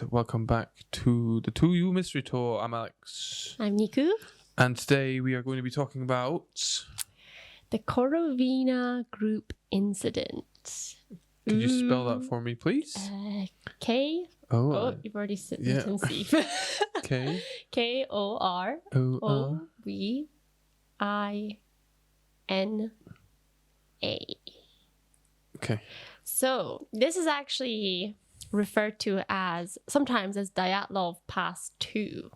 welcome back to the 2U Mystery Tour. I'm Alex. I'm Niku. And today we are going to be talking about... the Korovina group incident. Could you spell that for me, please? K... Oh, you've already said yeah. C. K... K-O-R-O-V-I-N-A. Okay. So, this is actually referred to sometimes as Dyatlov Pass 2.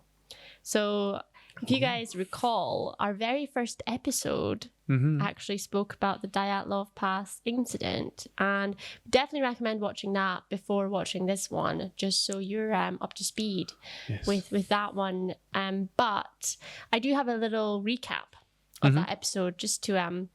So, if you guys recall, our very first episode actually spoke about the Dyatlov Pass incident, and definitely recommend watching that before watching this one, just so you're up to speed with that one. But I do have a little recap of that episode just to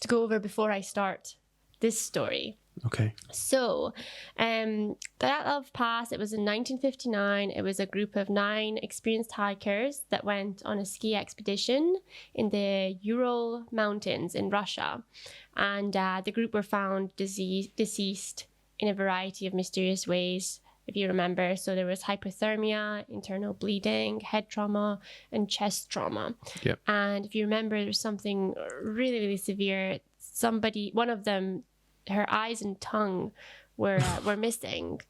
go over before I start this story. Okay. So, Dyatlov Pass, it was in 1959. It was a group of 9 experienced hikers that went on a ski expedition in the Ural Mountains in Russia. And the group were found deceased in a variety of mysterious ways, if you remember. So there was hypothermia, internal bleeding, head trauma, and chest trauma. Yep. And if you remember, there was something really, really severe. One of them, her eyes and tongue were missing.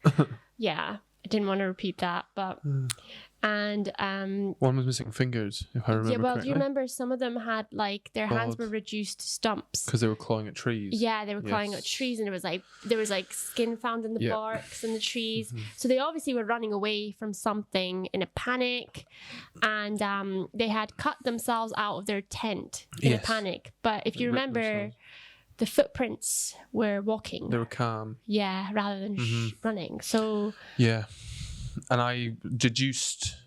Yeah, I didn't want to repeat that, but and one was missing fingers, if I remember. Yeah, well, correctly. do you remember some of them had their hands were reduced to stumps because they were clawing at trees. Yeah, they were clawing at trees, and there was skin found in the barks and the trees. So they obviously were running away from something in a panic, and they had cut themselves out of their tent in a panic. But if you remember, the footprints were walking. They were calm. Yeah, rather than running. So... yeah. And I deduced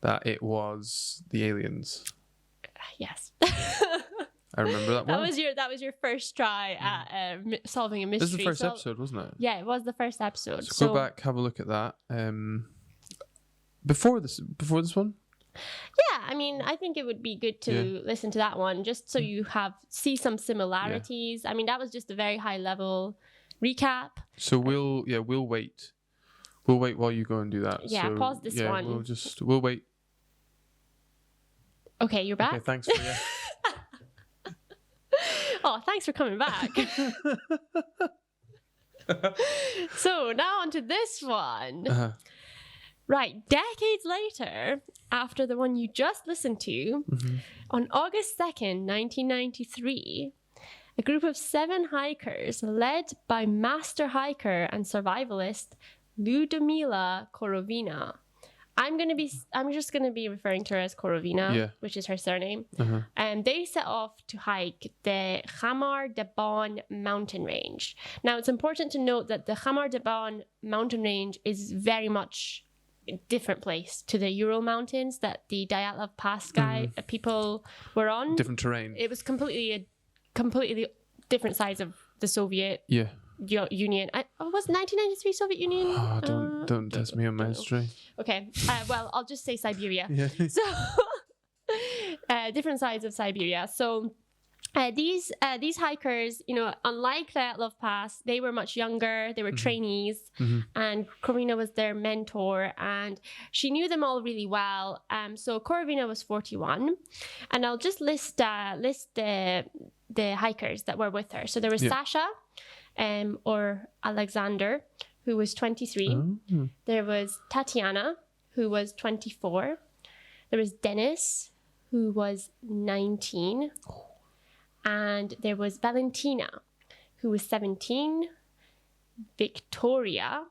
that it was the aliens. Yes. I remember that one. That was your first try at solving a mystery. This is the first episode, wasn't it? Yeah, it was the first episode. So go back, have a look at that. Before this one? Yeah, I mean, I think it would be good to listen to that one just so you see some similarities. I mean, that was just a very high level recap. So we'll wait. We'll wait while you go and do that. Yeah, so, pause this one. We'll wait. Okay, you're back. Okay, thanks for Oh, thanks for coming back. So now on to this one. Right, decades later, after the one you just listened to, on August 2nd, 1993, a group of 7 hikers led by master hiker and survivalist Ludmila Korovina. I'm just gonna be referring to her as Korovina, which is her surname. And they set off to hike the Khamar Daban mountain range. Now, it's important to note that the Khamar Daban mountain range is very much a different place to the Ural Mountains that the Dyatlov Pass people were on. Different terrain. It was completely different sides of the Soviet Union. Was 1993 Soviet Union? Oh, don't test me on my history. Okay, well, I'll just say Siberia. So, different sides of Siberia. So, these hikers, unlike Dyatlov Pass, they were much younger. They were trainees, and Korovina was their mentor, and she knew them all really well. So Korovina was 41, and I'll just list the hikers that were with her. So there was Sasha, or Alexander, who was 23. There was Tatiana, who was 24. There was Dennis, who was 19. And there was Valentina, who was 17. Victoria,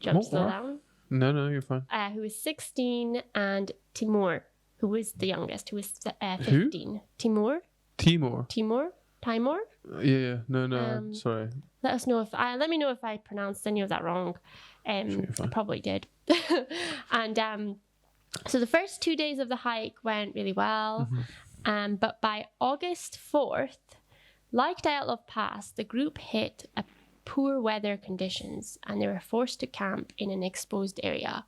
jump slow down. No, you're fine. Who was 16, and Timur, who was the youngest, who was 15. Who? Timur. Yeah. No. Sorry. Let me know if I pronounced any of that wrong. I probably did. And so the first 2 days of the hike went really well. But by August 4th, like Dyatlov Pass, the group hit poor weather conditions, and they were forced to camp in an exposed area,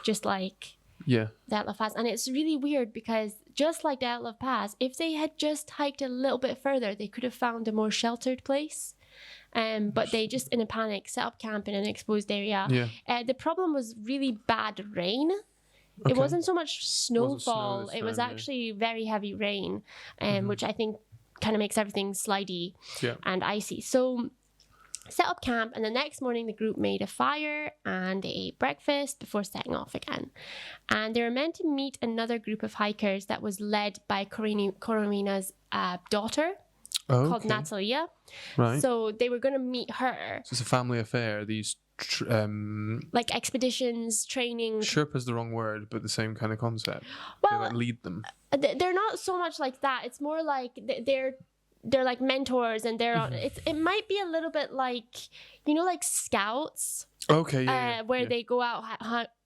just like Dyatlov Pass. And it's really weird because just like Dyatlov Pass, if they had just hiked a little bit further, they could have found a more sheltered place. But they just, in a panic, set up camp in an exposed area. Yeah. The problem was really bad rain. Okay. It wasn't so much snowfall. Wasn't snow this It was time, actually very heavy rain, which I think kind of makes everything slidey and icy. So set up camp, and the next morning the group made a fire and they ate breakfast before setting off again. And they were meant to meet another group of hikers that was led by Korovina's daughter called Natalia. Right. So they were going to meet her. So it's a family affair. These like expeditions, training. Sherpa's the wrong word, but the same kind of concept. Well, they like lead them. They're not so much like that. It's more like they're like mentors, and it might be a little bit like, you know, like scouts. Okay, where they go out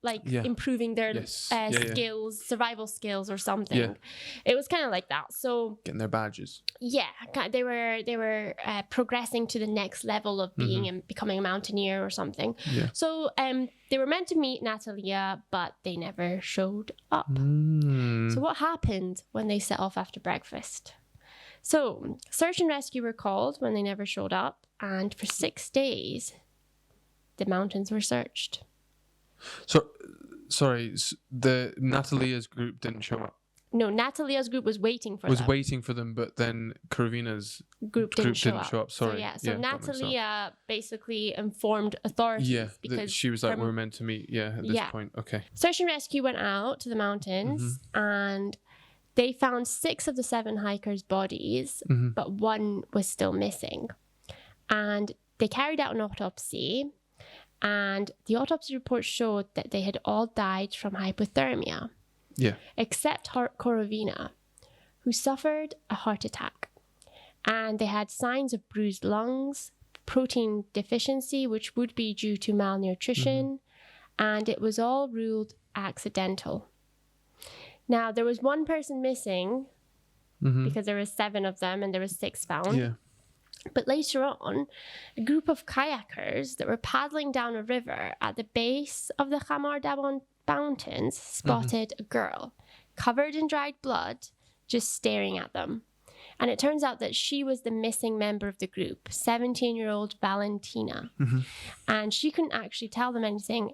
improving their skills, survival skills or something. Yeah. It was kind of like that. So getting their badges. Yeah, they were progressing to the next level of being and becoming a mountaineer or something. Yeah. So they were meant to meet Natalia, but they never showed up. So what happened when they set off after breakfast? So search and rescue were called when they never showed up, and for 6 days the mountains were searched. So, sorry, the Natalia's group didn't show up. No, Natalia's group was waiting for them. Was waiting for them, but then Korovina's group didn't show up. Sorry. So Natalia basically informed authorities because she was like, we're meant to meet. At this point. Okay. Search and rescue went out to the mountains and they found 6 of the 7 hikers' bodies, but 1 was still missing. And they carried out an autopsy. And the autopsy report showed that they had all died from hypothermia. Yeah. Except Korovina, who suffered a heart attack. And they had signs of bruised lungs, protein deficiency, which would be due to malnutrition, and it was all ruled accidental. Now, there was 1 person missing because there were 7 of them and there was 6 found. Yeah. But later on, a group of kayakers that were paddling down a river at the base of the Khamar Mountains spotted a girl covered in dried blood just staring at them. And it turns out that she was the missing member of the group, 17-year-old Valentina. And she couldn't actually tell them anything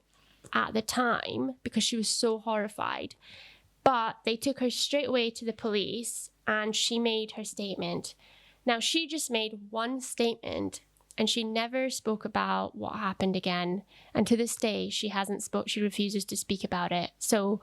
at the time because she was so horrified. But they took her straight away to the police and she made her statement. Now, she just made 1 statement and she never spoke about what happened again. And to this day, she refuses to speak about it. So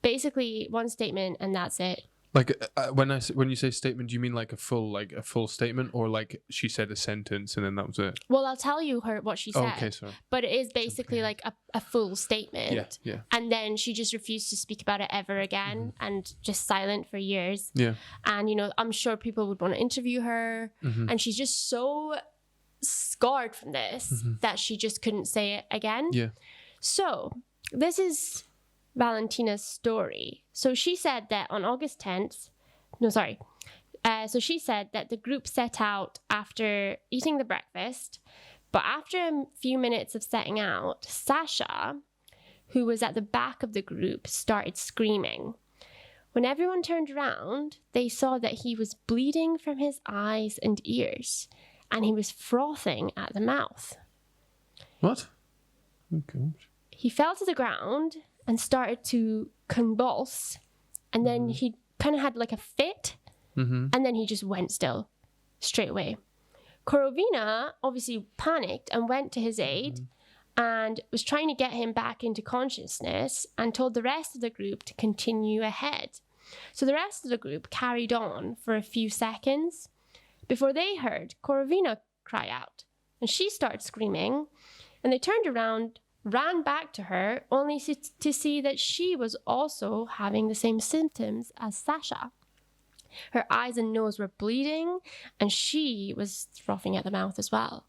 basically 1 statement and that's it. Like when you say statement, do you mean like a full statement, or like she said a sentence and then that was it? Well, I'll tell you what she said. Oh, okay, sorry. But it is basically like a full statement. Yeah. And then she just refused to speak about it ever again and just silent for years. Yeah. And, you know, I'm sure people would want to interview her. And she's just so scarred from this that she just couldn't say it again. Yeah. So this is Valentina's story. So she said that on August 10th, so she said that the group set out after eating the breakfast, but after a few minutes of setting out, Sasha, who was at the back of the group, started screaming. When everyone turned around, they saw that he was bleeding from his eyes and ears, and he was frothing at the mouth. What? Oh, gosh. He fell to the ground and started to convulse, and then he kind of had like a fit, and then he just went still straight away. Korovina obviously panicked and went to his aid and was trying to get him back into consciousness and told the rest of the group to continue ahead. So the rest of the group carried on for a few seconds before they heard Korovina cry out, and she started screaming, and they turned around, ran back to her, only to see that she was also having the same symptoms as Sasha. Her eyes and nose were bleeding, and she was frothing at the mouth as well.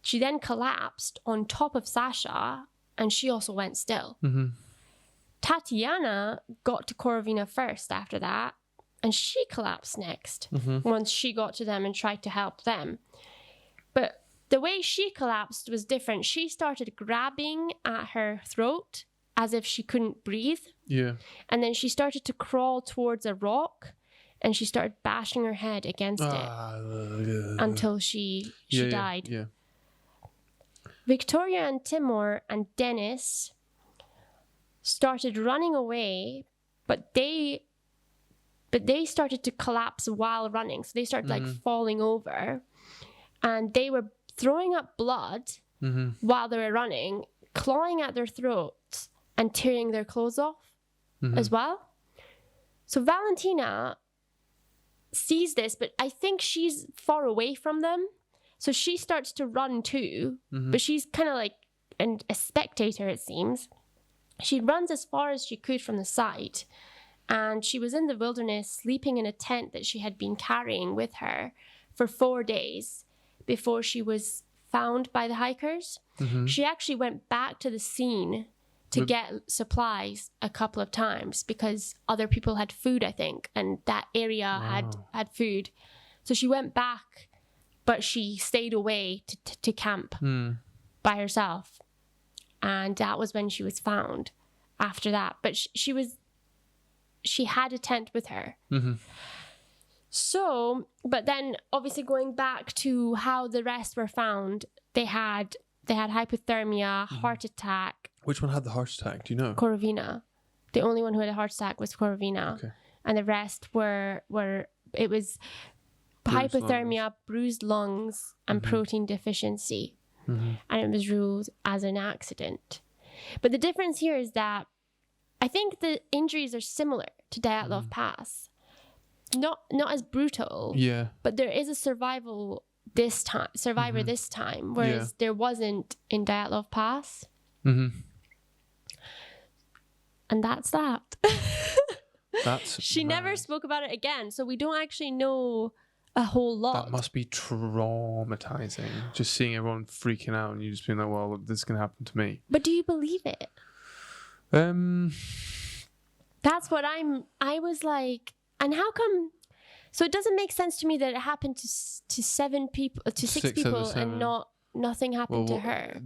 She then collapsed on top of Sasha, and she also went still. Tatiana got to Korovina first after that, and she collapsed next once she got to them and tried to help them. But the way she collapsed was different. She started grabbing at her throat as if she couldn't breathe. Yeah. And then she started to crawl towards a rock. and she started bashing her head against it until she died. Yeah. Victoria and Timur and Dennis started running away, but they started to collapse while running. So they started like falling over, and they were throwing up blood while they were running, clawing at their throats and tearing their clothes off as well. So Valentina sees this, but I think she's far away from them. So she starts to run too, but she's kind of like a spectator, it seems. She runs as far as she could from the site, and she was in the wilderness sleeping in a tent that she had been carrying with her for 4 days before she was found by the hikers. She actually went back to the scene to get supplies a couple of times because other people had food, I think, and that area had food. So she went back, but she stayed away to camp by herself. And that was when she was found after that. But she had a tent with her. So, but then obviously going back to how the rest were found, they had hypothermia, heart attack. Which one had the heart attack? Do you know? Korovina. The only one who had a heart attack was Korovina. Okay. And the rest were it was bruised hypothermia, lungs. Bruised lungs, and protein deficiency. And it was ruled as an accident. But the difference here is that I think the injuries are similar to Dyatlov Pass. Not as brutal. Yeah. But there is a survivor this time, whereas there wasn't in Dyatlov Pass. And that's that. She never spoke about it again, so we don't actually know a whole lot. That must be traumatizing. Just seeing everyone freaking out and you just being like, well, this is going to happen to me. But do you believe it? That's what I was like, and how come? So it doesn't make sense to me that it happened to six people and nothing happened to her.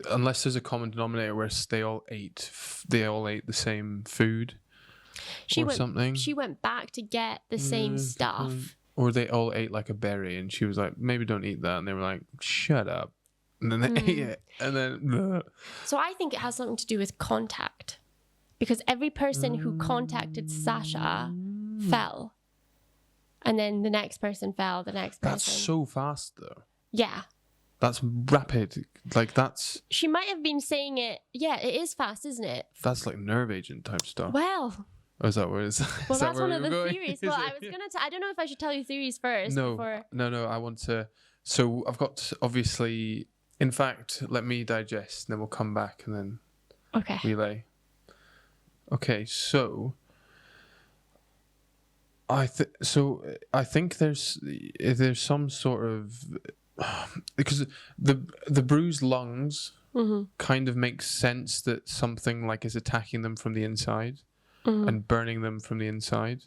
Unless there's a common denominator where they all ate the same food something. She went back to get the same stuff. Or they all ate like a berry and she was like, maybe don't eat that. And they were like, shut up. And then they ate it. And then... So I think it has something to do with contact. Because every person who contacted Sasha fell. And then the next person fell, the next person. That's so fast though. Yeah. That's rapid. Like that's... She might have been saying it. Yeah, it is fast, isn't it? That's like nerve agent type stuff. Well... Oh, is that what it is? Well, that's one of the theories. Well, I was going to... I don't know if I should tell you theories first. No, I want to... So I've got, obviously... In fact, let me digest, and then we'll come back and then relay. Okay, so... I think there's some sort of... Because the bruised lungs kind of makes sense that something like is attacking them from the inside. And burning them from the inside.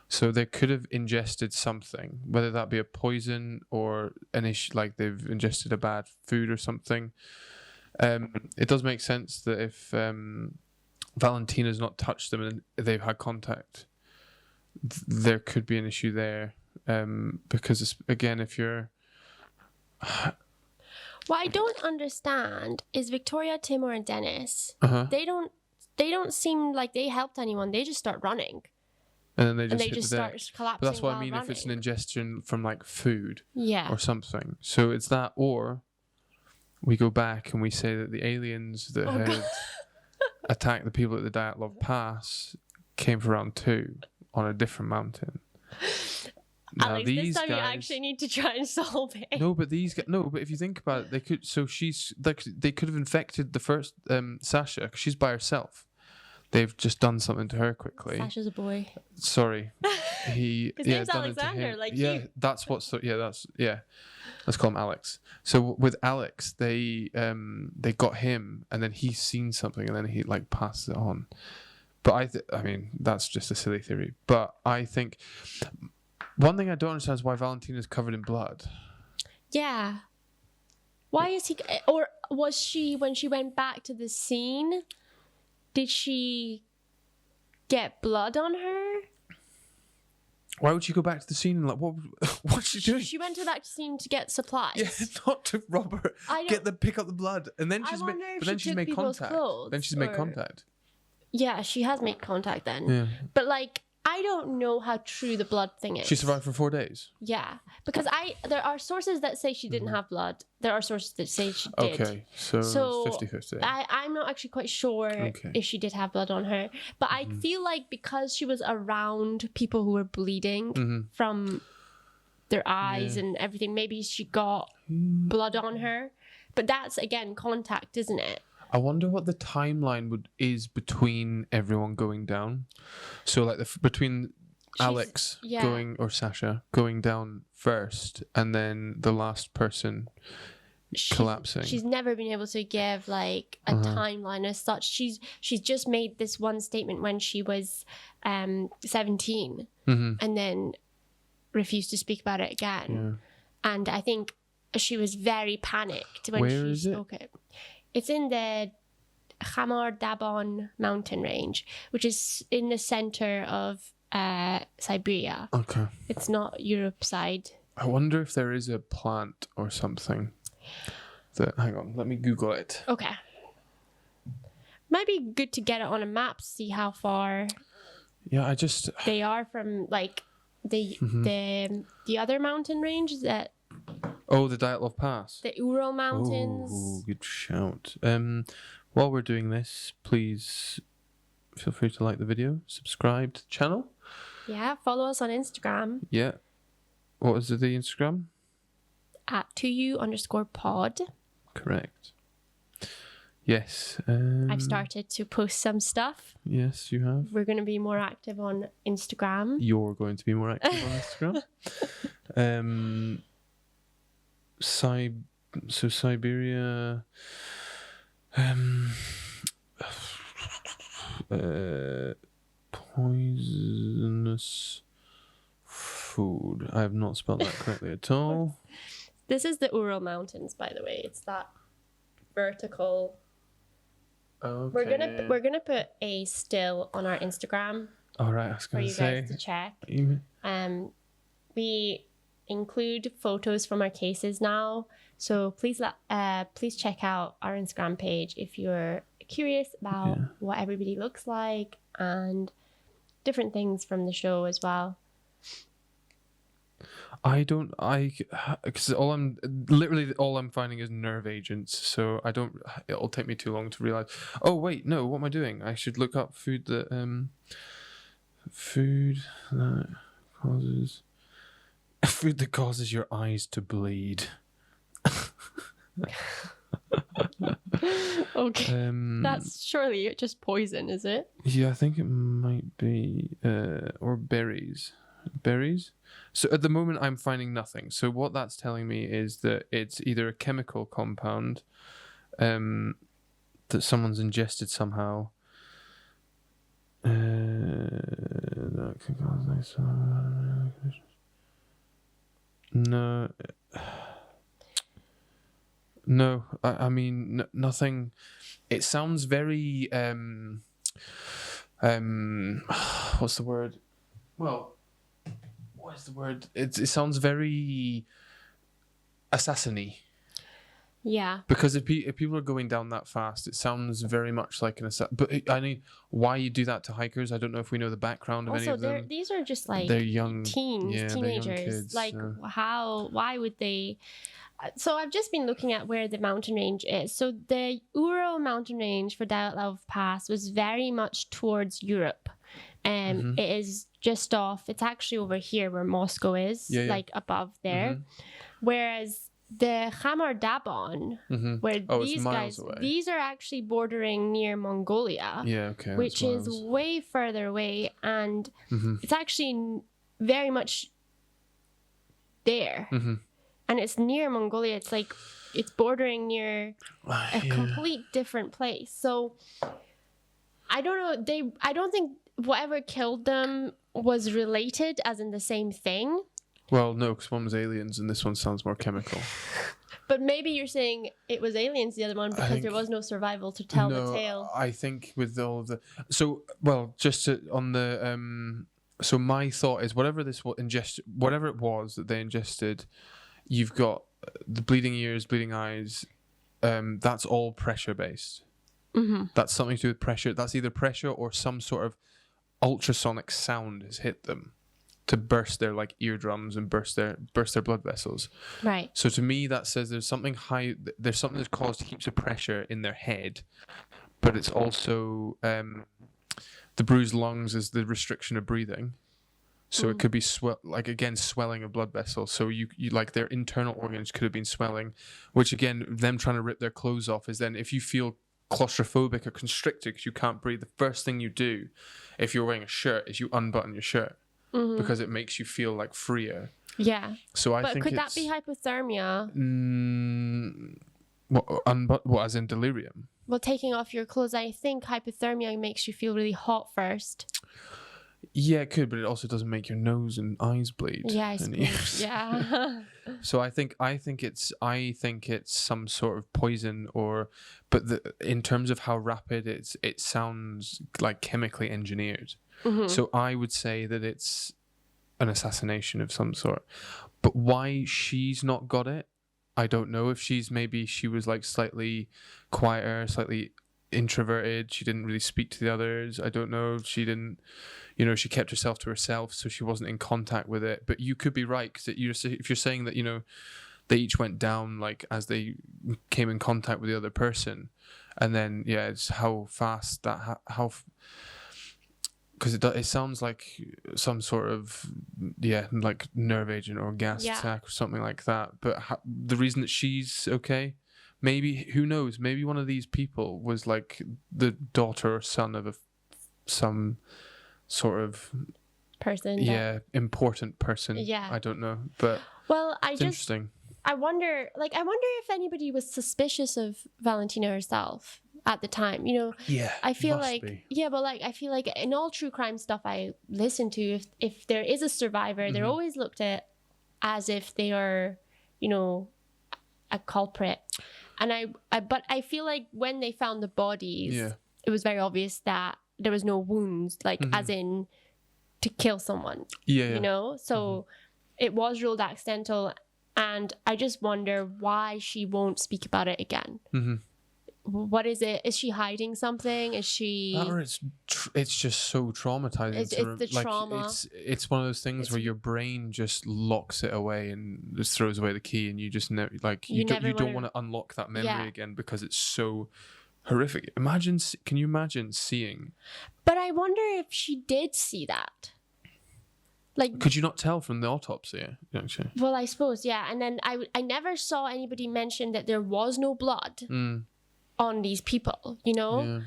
So they could have ingested something, whether that be a poison or an issue, like they've ingested a bad food or something. It does make sense that if Valentina's not touched them and they've had contact, there could be an issue there. Because, again, if you're... What I don't understand is Victoria, Timur, and Dennis, they don't seem like they helped anyone. They just start running. And then they just start collapsing. But that's what I mean running. if it's an ingestion from like food or something. So it's that, or we go back and we say that the aliens that had attacked the people at the Dyatlov Pass came for round 2 on a different mountain. Now, Alex, this time you actually need to try and solve it. No, but if you think about it, they could. So they could have infected the first Sasha because she's by herself. They've just done something to her quickly. Sasha's a boy. Sorry, his name's Alexander. Like that's what's let's call him Alex. So with Alex, they got him, and then he's seen something, and then he like passes it on. But I mean, that's just a silly theory. But I think. One thing I don't understand is why Valentina's covered in blood. Yeah. Why is he... Or was she, when she went back to the scene, did she get blood on her? Why would she go back to the scene and like what's she doing? She went to that scene to get supplies. Yeah, not to rob her. Pick up the blood, and then she's made contact. Then she's made contact. Yeah, she has made contact then. Yeah. But like, I don't know how true the blood thing is. She survived for 4 days. Yeah, because there are sources that say she didn't have blood. There are sources that say she did. Okay, so 50-50. I'm not actually quite sure if she did have blood on her, but I feel like because she was around people who were bleeding from their eyes and everything, maybe she got blood on her. But that's again contact, isn't it? I wonder what the timeline is between everyone going down. So like between Alex going, or Sasha going down first, and then the last person collapsing. She's never been able to give like a timeline as such. She's just made this one statement when she was 17 and then refused to speak about it again. Yeah. And I think she was very panicked when she spoke it. It's in the Khamar Dabon mountain range, which is in the center of Siberia. Okay. It's not Europe side. I wonder if there is a plant or something hang on, let me Google it. Okay. Might be good to get it on a map, see how far they are from like the other mountain range that the Dyatlov Pass. The Ural Mountains. Oh, good shout. While we're doing this, please feel free to like the video, subscribe to the channel. Yeah, follow us on Instagram. Yeah. What is the Instagram? At 2u_pod. Correct. Yes. I've started to post some stuff. Yes, you have. We're going to be more active on Instagram. You're going to be more active on Instagram. Siberia, poisonous food. I have not spelled that correctly at all. This is the Ural Mountains, by the way. It's that vertical. Okay. We're gonna put a still on our Instagram. All right, I was going to say. For you guys to check. We include photos from our cases now, so please check out our Instagram page if you're curious about what everybody looks like and different things from the show as well. Because all I'm finding is nerve agents, so it'll take me too long to realize, oh wait, no, what am I doing? I should look up food that causes your eyes to bleed. Okay. That's surely just poison, is it? Yeah, I think it might be or berries. So at the moment I'm finding nothing. So what that's telling me is that it's either a chemical compound that someone's ingested somehow. That can cause No, I mean nothing. It sounds very what's the word? Well, what is the word? It sounds very assassin-y. Yeah. Because if people are going down that fast, it sounds very much like an assassin. But I mean, why you do that to hikers? I don't know if we know the background of any of them. These are just like they're young teenagers. Young kids, like why would they? So I've just been looking at where the mountain range is. So the Ural mountain range for Dyatlov Pass was very much towards Europe. It is just off. It's actually over here where Moscow is, like above there. Whereas the Khamar Dabon, where these guys, away. These are actually bordering near Mongolia. Yeah, okay. Which is way further away, and it's actually very much there. And it's near Mongolia. It's like it's bordering near a complete different place. So I don't know. I don't think whatever killed them was related, as in the same thing. Well, no, because one was aliens and this one sounds more chemical. But maybe you're saying it was aliens, the other one, because there was no survival to tell the tale. I think with all the... So, well, just on the So my thought is whatever whatever it was that they ingested, you've got the bleeding ears, bleeding eyes. That's all pressure based. That's something to do with pressure. That's either pressure or some sort of ultrasonic sound has hit them to burst their like eardrums and burst their blood vessels. Right. So to me, that says there's something that's caused heaps of pressure in their head, but it's also the bruised lungs is the restriction of breathing. So it could be swelling of blood vessels. So you like their internal organs could have been swelling, which again, them trying to rip their clothes off is then if you feel claustrophobic or constricted because you can't breathe, the first thing you do if you're wearing a shirt is you unbutton your shirt because it makes you feel like freer. Yeah. So I think But could that be hypothermia? What as in delirium? Well, taking off your clothes, I think hypothermia makes you feel really hot first. Yeah, it could, but it also doesn't make your nose and eyes bleed. Yeah, I suppose. Yeah. So I think it's some sort of poison but in terms of how rapid it sounds like chemically engineered. So I would say that it's an assassination of some sort. But why she's not got it, I don't know. If she was like slightly quieter, slightly introverted, she didn't really speak to the others. I don't know if she didn't, she kept herself to herself, so she wasn't in contact with it. But you could be right, because if you're saying that they each went down like as they came in contact with the other person, and then it's how fast that because it sounds like some sort of like nerve agent or gas attack or something like that. But the reason that she's okay, maybe, who knows, maybe one of these people was like the daughter or son of some sort of person. Important person. Yeah. I don't know, but it's interesting. I wonder if anybody was suspicious of Valentina herself at the time. Yeah. I feel like but like I feel like in all true crime stuff I listen to, if there is a survivor, they're always looked at as if they are, a culprit. And but I feel like when they found the bodies, it was very obvious that there was no wounds, like as in to kill someone. So it was ruled accidental, and I just wonder why she won't speak about it again. What is it? Is she hiding something? Is she? Or it's just so traumatizing. It's the trauma. It's one of those things where your brain just locks it away and just throws away the key, and you just never you don't want to unlock that memory again because it's so horrific. Can you imagine seeing? But I wonder if she did see that. Like, could you not tell from the autopsy? Actually? Well, I suppose, and then I never saw anybody mention that there was no blood on these people, Yeah.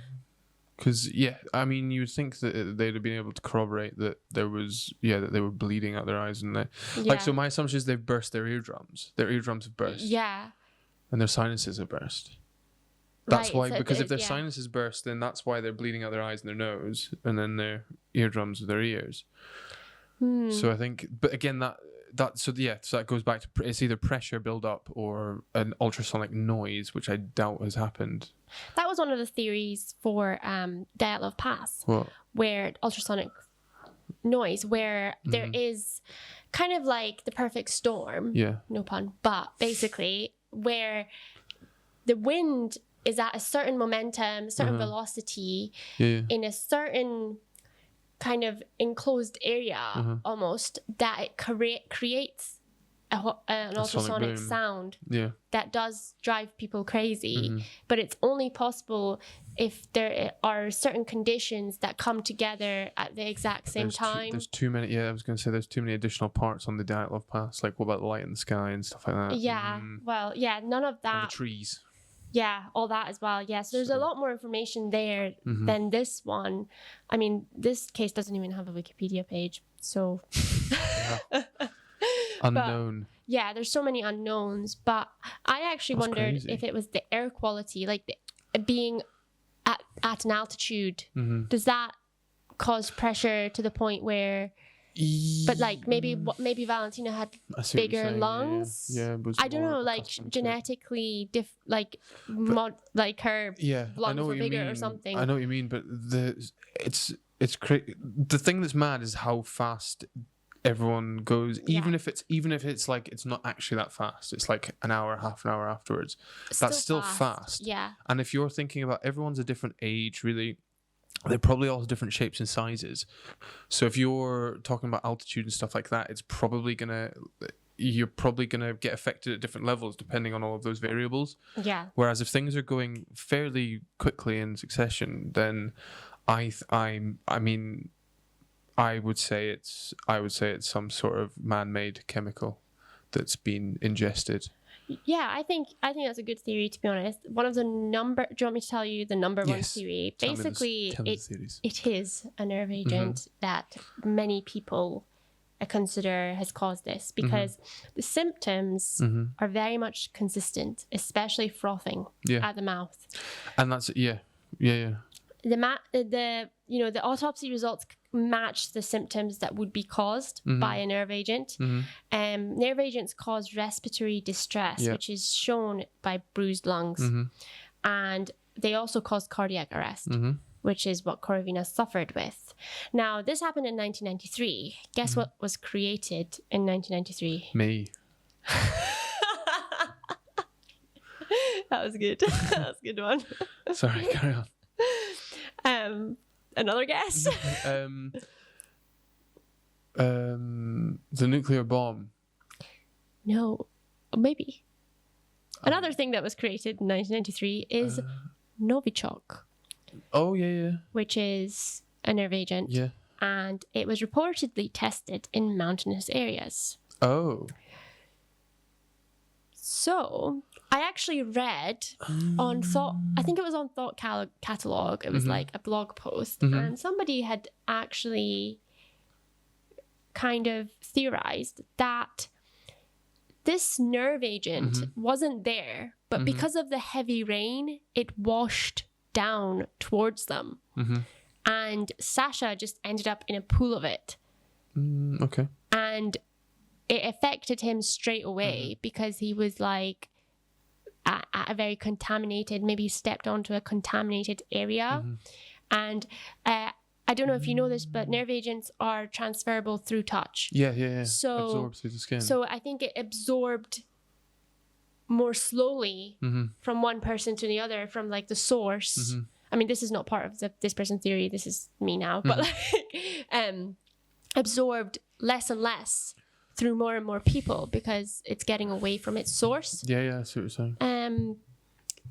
Because, I mean, you would think that they'd have been able to corroborate that there was, that they were bleeding out their eyes. And so my assumption is they've burst their eardrums. Their eardrums have burst. Yeah. And their sinuses have burst. That's why, because if their sinuses burst, then that's why they're bleeding out their eyes and their nose, and then their eardrums of their ears. So I think, but again, so that goes back to it's either pressure build-up or an ultrasonic noise, which I doubt has happened. That was one of the theories for Dyatlov Pass, where ultrasonic noise, where there is kind of like the perfect storm, no pun, but basically where the wind is at a certain momentum, certain velocity, in a certain kind of enclosed area almost, that it creates an ultrasonic sound that does drive people crazy. But it's only possible if there are certain conditions that come together at the exact same time. There's too many. I was going to say there's too many additional parts on the Dyatlov Pass. Like, what about the light in the sky and stuff like that? Well, none of that. And the trees. Yeah, all that as well. Yeah, so there's a lot more information there than this one. I mean, this case doesn't even have a Wikipedia page, so... Unknown. But, there's so many unknowns, but I actually wondered if it was the air quality, like being at an altitude. Does that cause pressure to the point where... But like maybe Valentina had bigger lungs. I don't know, like genetically like her lungs were bigger or something. I know what you mean, but it's the thing that's mad is how fast everyone goes, even if it's like it's not actually that fast, it's like an hour, half an hour afterwards. That's still fast. Yeah. And if you're thinking about everyone's a different age, really, they're probably all different shapes and sizes. So if you're talking about altitude and stuff like that, you're probably gonna get affected at different levels depending on all of those variables. Yeah. Whereas if things are going fairly quickly in succession, then I would say it's some sort of man-made chemical that's been ingested. Yeah, I think that's a good theory, to be honest. One of the do you want me to tell you the number one theory? Basically, it is a nerve agent that many people consider has caused this, because the symptoms are very much consistent, especially frothing at the mouth. And that's yeah. The autopsy results match the symptoms that would be caused by a nerve agent. Nerve agents cause respiratory distress, which is shown by bruised lungs, and they also cause cardiac arrest, which is what Korovina suffered with. Now, this happened in 1993. Guess what was created in 1993? Me. That was good. That was a good one. Sorry, carry on. Another guess? The nuclear bomb. No, maybe. Another thing that was created in 1993 is Novichok. Oh, yeah. Which is a nerve agent. Yeah. And it was reportedly tested in mountainous areas. Oh. So, I actually read on Thought, I think it was on Thought Catalog, it was like a blog post, and somebody had actually kind of theorized that this nerve agent wasn't there, but because of the heavy rain, it washed down towards them. And Sasha just ended up in a pool of it. Okay. And it affected him straight away because he was like at a very contaminated, maybe stepped onto a contaminated area. And I don't know if you know this, but nerve agents are transferable through touch. Yeah. So absorbs through the skin. So I think it absorbed more slowly from one person to the other, from like the source. I mean, this is not part of this person's theory. This is me now, but like absorbed less and less through more and more people because it's getting away from its source. Yeah, I see what you're saying.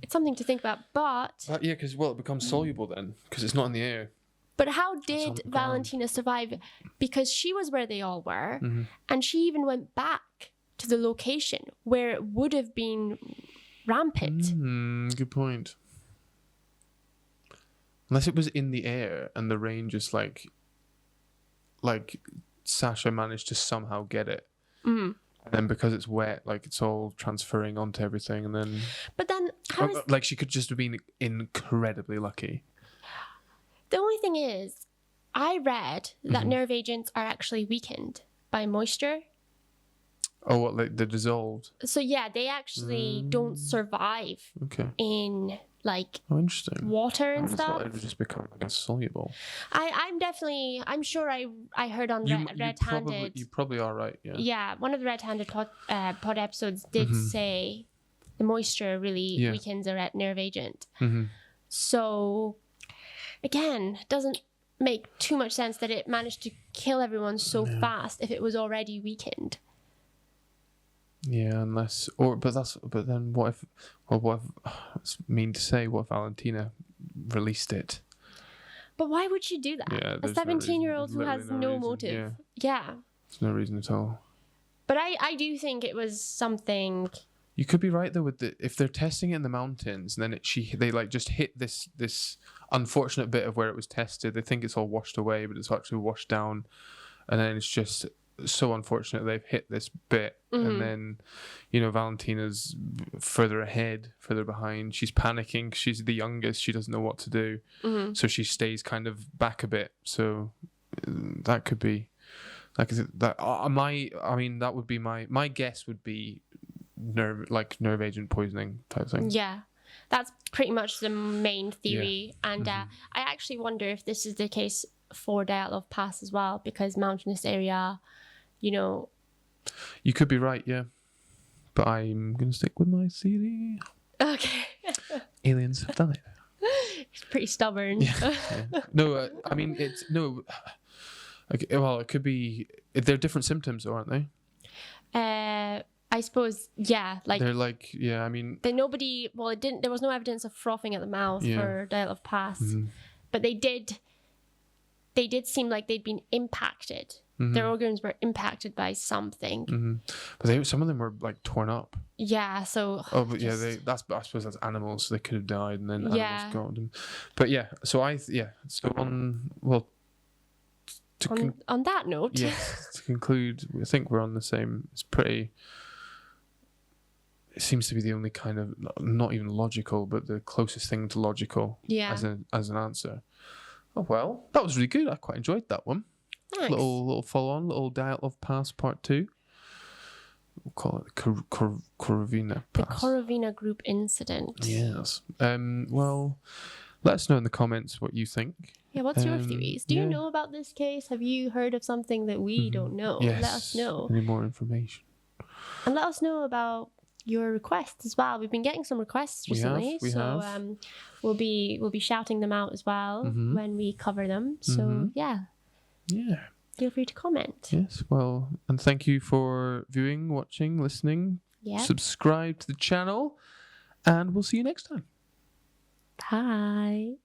It's something to think about, but yeah, because it becomes soluble then because it's not in the air. But how did Valentina survive? Because she was where they all were, and she even went back to the location where it would have been rampant. Good point. Unless it was in the air and the rain just like Sasha managed to somehow get it. And then because it's wet, like it's all transferring onto everything, and then. But then, like she could just have been incredibly lucky. The only thing is, I read that nerve agents are actually weakened by moisture. Oh, what, like they're dissolved? So yeah, they actually don't survive in like interesting. water and I stuff. thought it would just become insoluble. I'm sure I heard on Red Handed. You probably are right, yeah. Yeah, one of the Red Handed pod episodes did say the moisture really weakens a nerve agent. So, again, it doesn't make too much sense that it managed to kill everyone so fast if it was already weakened. Yeah, but then what if it's mean to say, what if Valentina released it? But why would she do that? Yeah, a 17-year-old who has no motive. Yeah. There's no reason at all. But I do think it was something. You could be right though if they're testing it in the mountains, and then they like just hit this unfortunate bit of where it was tested. They think it's all washed away, but it's actually washed down, and then it's just so unfortunate they've hit this bit, and then Valentina's further behind. She's panicking. She's the youngest. She doesn't know what to do, so she stays kind of back a bit. So that could be that would be my guess would be nerve agent poisoning type thing. Yeah, that's pretty much the main theory. And I actually wonder if this is the case for Dyatlov Pass as well, because mountainous area, you know. You could be right, yeah. But I'm going to stick with my theory. Okay. Aliens have done it. It's pretty stubborn. Yeah. No, I mean, it's... No. Okay, well, it could be... They're different symptoms, aren't they? I suppose, yeah. Like they're like, yeah, I mean... There was no evidence of frothing at the mouth for Dyatlov Pass. Mm-hmm. But they did seem like they'd been impacted. Mm-hmm. Their organs were impacted by something. Mm-hmm. But some of them were like torn up. Yeah, so... Oh, but I suppose that's animals. So they could have died and then animals got them. But yeah, so on that note... Yes, to conclude, I think we're on the same... It's pretty... It seems to be the only kind of, not even logical, but the closest thing to logical as an answer. Oh, well, that was really good. I quite enjoyed that one. Nice. Little follow-on, little Dyatlov Pass Part 2. We'll call it the Korovina Pass. The Korovina group incident. Yes. Well, let us know in the comments what you think. Yeah, what's your theories? Do you know about this case? Have you heard of something that we don't know? Yes. Let us know. Any more information? And let us know about your requests as well. We've been getting some requests recently, we have. We'll be shouting them out as well when we cover them. So yeah, feel free to comment. Yes, well, and thank you for viewing, watching, listening. Subscribe to the channel, and we'll see you next time. Bye.